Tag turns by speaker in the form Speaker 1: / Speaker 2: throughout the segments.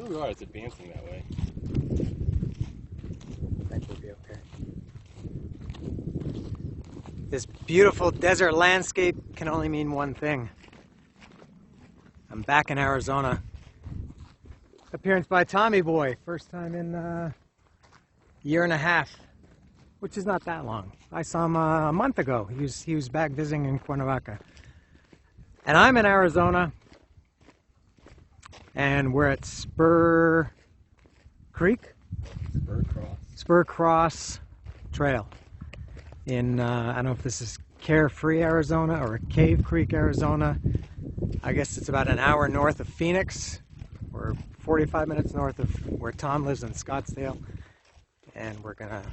Speaker 1: don't realize it's advancing that way.
Speaker 2: I think we'll be okay. This beautiful desert landscape can only mean one thing. I'm back in Arizona. Appearance by Tommy Boy. First time in a year and a half, which is not that long. I saw him a month ago. He was back visiting in Cuernavaca. And I'm in Arizona, and we're at Spur Creek? Spur Cross Trail in, I don't know if this is Carefree, Arizona, or Cave Creek, Arizona. I guess it's about an hour north of Phoenix, or 45 minutes north of where Tom lives in Scottsdale. And we're gonna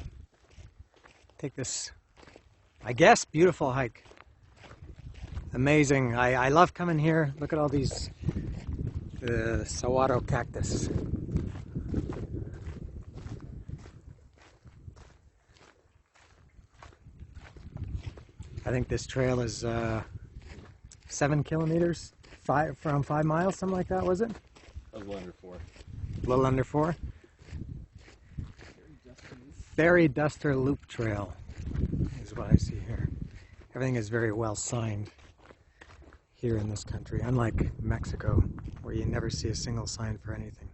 Speaker 2: take this, I guess, beautiful hike. Amazing. I love coming here. Look at all these saguaro cactus. I think this trail is 7 kilometers, around 5 miles, something like that, was it?
Speaker 1: A little under 4.
Speaker 2: A little under 4? Fairy Duster Loop Trail is what I see here. Everything is very well signed here in this country, unlike Mexico, where you never see a single sign for anything.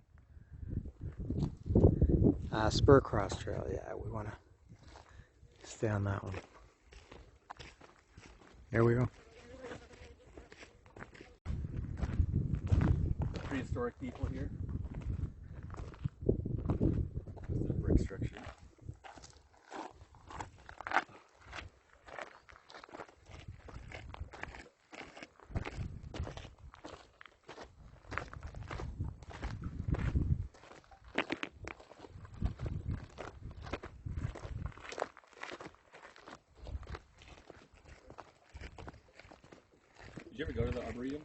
Speaker 2: Spur Cross Trail, yeah, we want to stay on that one. There we go.
Speaker 1: Prehistoric people here. There's a brick structure. Did you ever go to the Arboretum?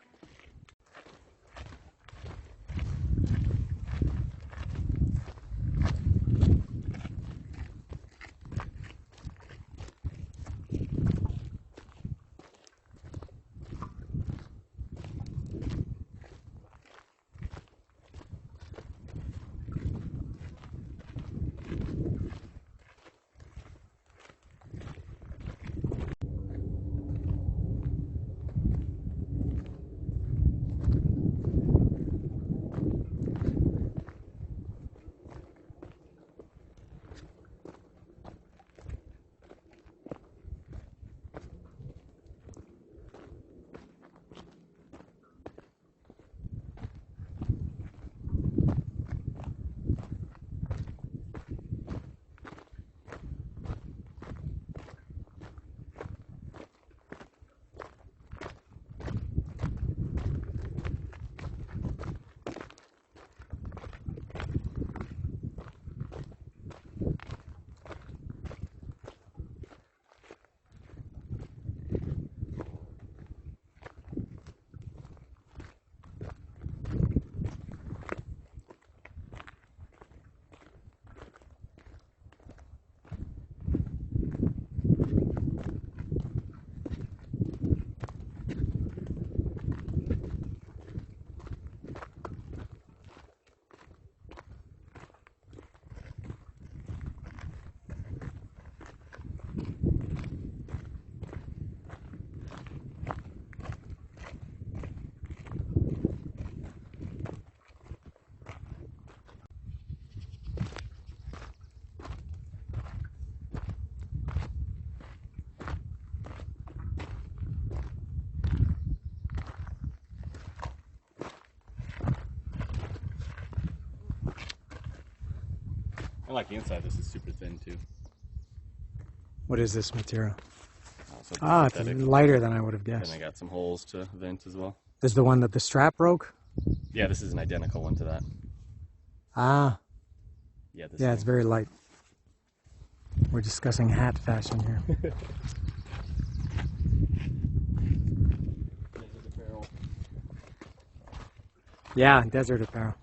Speaker 1: I like the inside. This is super thin too.
Speaker 2: What is this material?
Speaker 1: Oh,
Speaker 2: it's lighter than I would have guessed.
Speaker 1: And I got some holes to vent as well.
Speaker 2: This is the one that the strap broke?
Speaker 1: Yeah, this is an identical one to that.
Speaker 2: Ah.
Speaker 1: Yeah, this
Speaker 2: yeah, it's very light. We're discussing hat fashion here.
Speaker 1: Desert apparel.
Speaker 2: Yeah, desert apparel.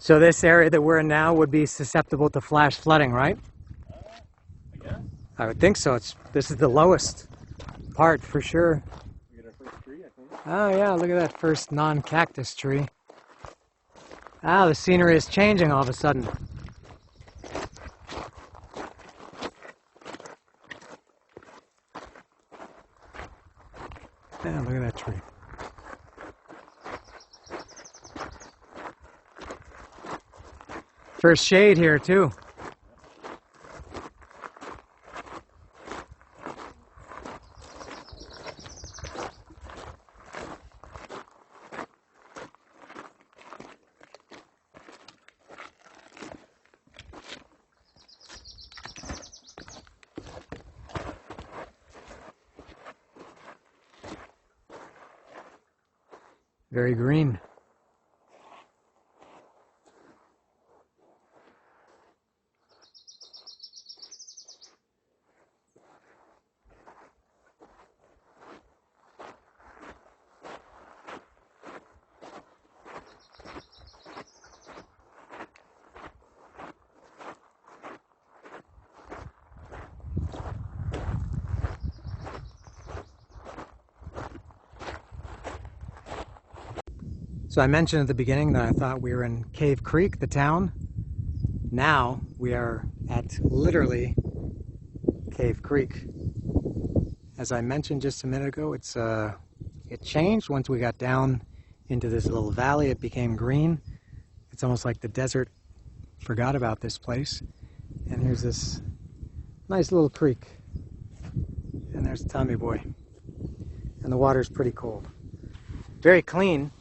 Speaker 2: So this area that we're in now would be susceptible to flash flooding, right?
Speaker 1: I guess.
Speaker 2: I would think so. This is the lowest part for sure.
Speaker 1: We get our first tree, I think.
Speaker 2: Oh yeah, look at that first non-cactus tree. Ah, the scenery is changing all of a sudden. Yeah, look at that tree. First shade here too. Very green. So I mentioned at the beginning that I thought we were in Cave Creek, the town. Now we are at literally Cave Creek. As I mentioned just a minute ago, it changed once we got down into this little valley. It became green. It's almost like the desert forgot about this place. And here's this nice little creek. And there's Tommy Boy. And the water's pretty cold. Very clean.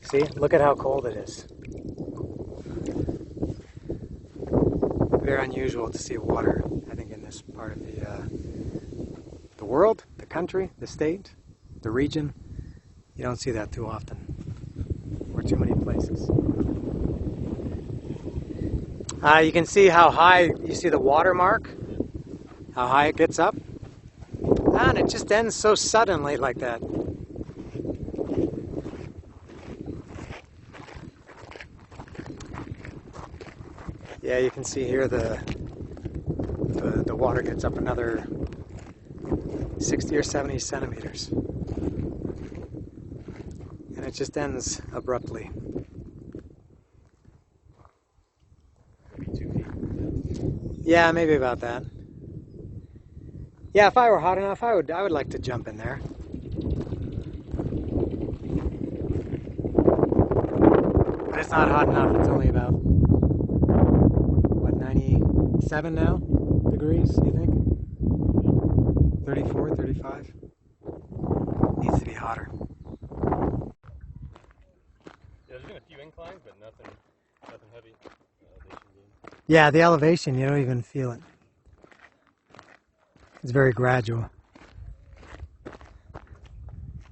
Speaker 2: See, look at how cold it is. Very unusual to see water, I think, in this part of the world, the country, the state, the region. You don't see that too often, or too many places. You can see how high, you see the water mark, how high it gets up. And it just ends so suddenly like that. Yeah, you can see here the water gets up another 60 or 70 centimeters. And it just ends abruptly.
Speaker 1: Maybe 2 feet.
Speaker 2: Yeah, maybe about that. Yeah, if I were hot enough, I would like to jump in there. But it's not hot enough. It's only about, what, 97 now degrees, you think? 34, 35? Needs to be hotter.
Speaker 1: Yeah, there's been a few inclines, but nothing heavy.
Speaker 2: Yeah, the elevation, you don't even feel it. It's very gradual.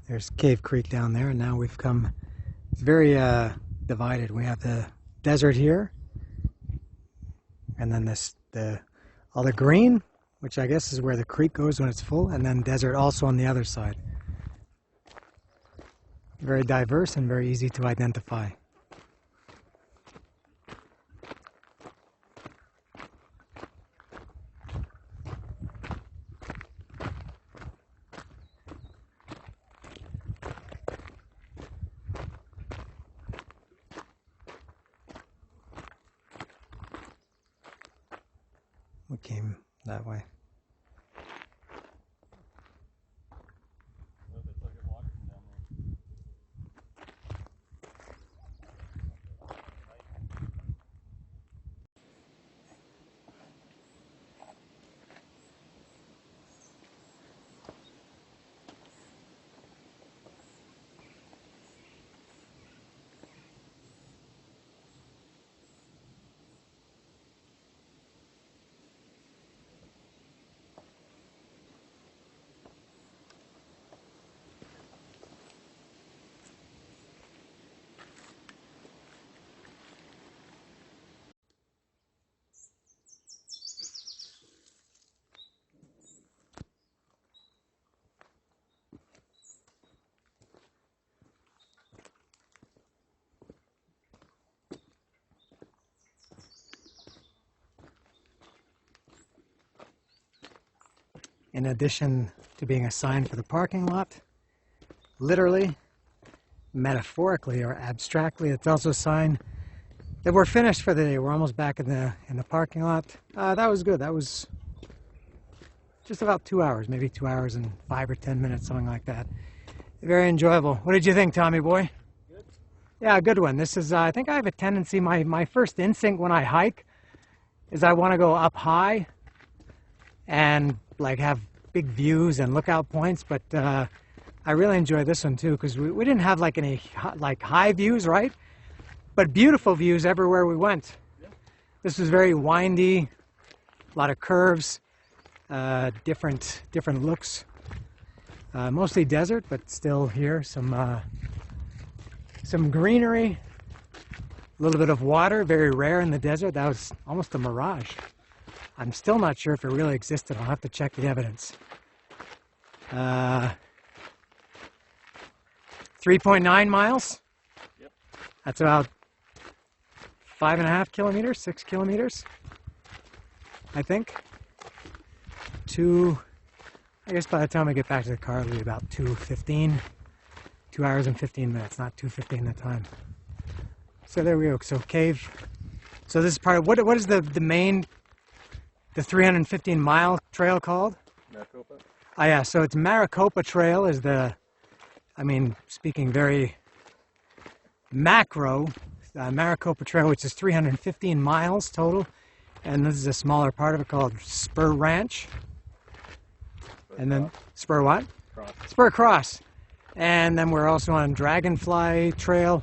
Speaker 2: There's Cave Creek down there, and now we've come, it's very divided. We have the desert here, and then all the green, which I guess is where the creek goes when it's full, and then desert also on the other side. Very diverse and very easy to identify. We came that way. in addition to being a sign for the parking lot. Literally, metaphorically or abstractly, it's also a sign that we're finished for the day. We're almost back in the parking lot. That was good. That was just about 2 hours, maybe 2 hours and 5 or 10 minutes, something like that. Very enjoyable. What did you think, Tommy boy?
Speaker 1: Good.
Speaker 2: Yeah, a good one. This is, I think I have a tendency, my first instinct when I hike is I want to go up high and like have big views and lookout points, but I really enjoy this one too, because we didn't have like any like high views, right? But beautiful views everywhere we went. Yeah. This was very windy, a lot of curves, different looks. Mostly desert, but still here some greenery, a little bit of water, very rare in the desert. That was almost a mirage. I'm still not sure if it really existed. I'll have to check the evidence. 3.9 miles. Yep. That's about 5.5 kilometers, 6 kilometers, I think. I guess by the time I get back to the car, it'll be about 2:15. 2 hours and 15 minutes, not 2:15 the time. So there we go. So cave. So this is part of, what is the 315-mile trail called?
Speaker 1: Maricopa.
Speaker 2: Oh yeah, so it's Maricopa Trail is the, I mean, speaking very macro, Maricopa Trail, which is 315 miles total. And this is a smaller part of it called Spur Ranch. And then Spur what?
Speaker 1: Cross.
Speaker 2: Spur Cross. And then we're also on Dragonfly Trail.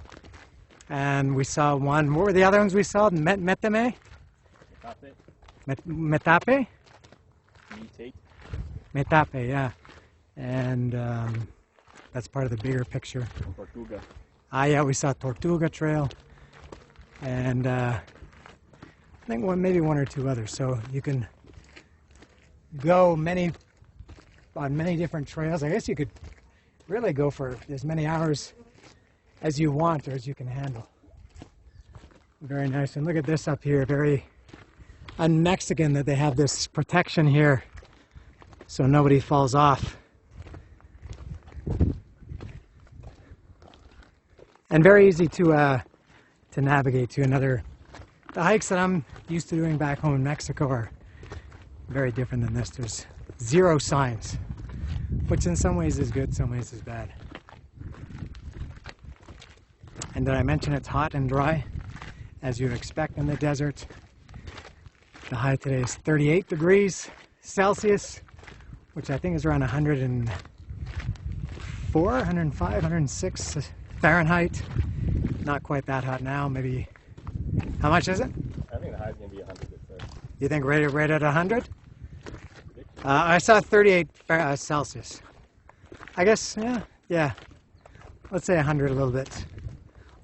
Speaker 2: And we saw one. What were the other ones we saw? Metame? Metape? Metape, yeah. And that's part of the bigger picture.
Speaker 1: Tortuga.
Speaker 2: Yeah, we saw Tortuga Trail. And I think maybe one or two others. So you can go on many different trails. I guess you could really go for as many hours as you want or as you can handle. Very nice. And look at this up here, very un-Mexican that they have this protection here so nobody falls off. And very easy to navigate to. The hikes that I'm used to doing back home in Mexico are very different than this. There's 0 signs, which in some ways is good, some ways is bad. And did I mention it's hot and dry, as you'd expect in the desert? The high today is 38 degrees Celsius, which I think is around 104, 105, 106 Fahrenheit. Not quite that hot now, maybe. How much is it?
Speaker 1: I think the high is going to be 100.
Speaker 2: You think right at 100? I saw 38 Celsius. I guess, yeah. Let's say 100, a little bit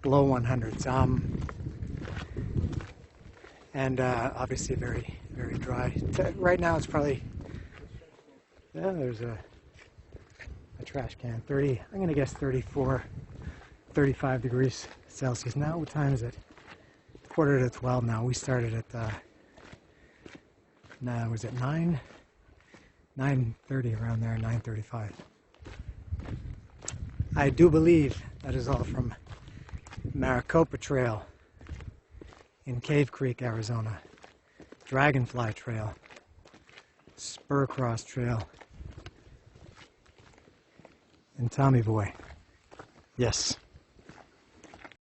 Speaker 2: below 100s. And obviously very, very dry. Right now it's probably, there's a trash can. I'm going to guess 34, 35 degrees Celsius. Now, what time is it? 11:45 now. We started at, was it 9:30 around there, 9:35. I do believe that is all from Maricopa Trail in Cave Creek, Arizona, Dragonfly Trail, Spur Cross Trail, and Tommy Boy. Yes.